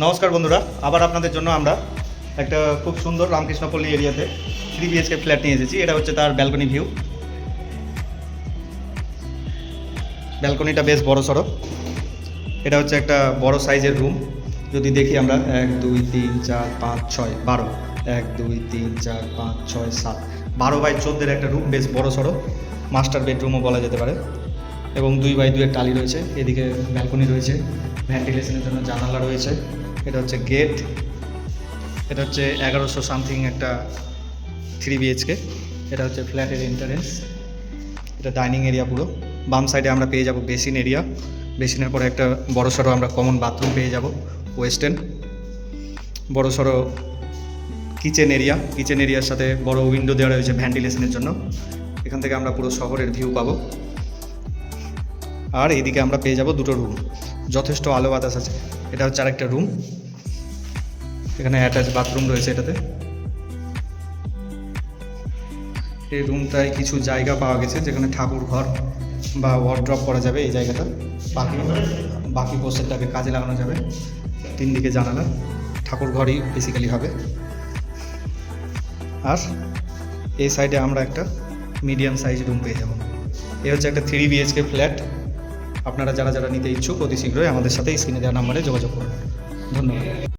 নমস্কার বন্ধুরা, আবার আপনাদের জন্য আমরা একটা খুব সুন্দর রামকৃষ্ণপল্লী এরিয়াতে 3 BHK ফ্ল্যাট নিয়ে এসেছি। এটা হচ্ছে তার ব্যালকনি ভিউ। ব্যালকনিটা বেশ বড় সড়ো। এটা হচ্ছে একটা বড় সাইজের রুম। যদি দেখি আমরা 1 2 3 4 5 6 12 1 2 3 4 5 6 7 12x14 একটা রুম, বেশ বড় সড়ো। মাস্টার বেডরুমও বলা যেতে পারে এবং 2x2 এর টালি রয়েছে। এদিকে ব্যালকনি রয়েছে, ভেন্টিলেশনের জন্য জানালা রয়েছে। এটা হচ্ছে গেট। এটা হচ্ছে 1100 সামথিং একটা 3 BHK। এটা হচ্ছে ফ্ল্যাটের এন্ট্রান্স। এটা ডাইনিং এরিয়া পুরো। বাম সাইডে আমরা পেয়ে যাব বেসিন এরিয়া। বেসিনের পরে একটা বড় সড়ো আমরা কমন বাথরুম পেয়ে যাব, ওয়েস্টার্ন। বড় সড়ো কিচেন এরিয়া। কিচেন এরিয়ার সাথে বড় উইন্ডো দেওয়া রয়েছে ভেন্টিলেশনের জন্য। এখান থেকে আমরা পুরো শহরের ভিউ পাবো। আর এইদিকে আমরা পেয়ে যাব দুটো রুম, যথেষ্ট আলো বাতাস আছে। এটা হচ্ছে আরেকটা রুম। এখানে অ্যাটাচ বাথরুম রয়েছে এটাতে। এই রুমটায় কিছু জায়গা পাওয়া গেছে যেখানে ঠাকুর ঘর বা ওয়ার্ড্রপ করা যাবে। এই জায়গাটা বাকি পোস্টারটাকে কাজে লাগানো যাবে। 3 দিকে জানালা, ঠাকুর ঘরই বেসিক্যালি হবে। আর এই সাইডে আমরা একটা মিডিয়াম সাইজ রুম পেয়ে যাব। এই হচ্ছে একটা 3 BHK ফ্ল্যাট। আপনারা যারা যারা নিতে ইচ্ছুক অতি শীঘ্রই আমাদের সাথে স্ক্রিনে দেওয়া নাম্বারে যোগাযোগ করুন। ধন্যবাদ।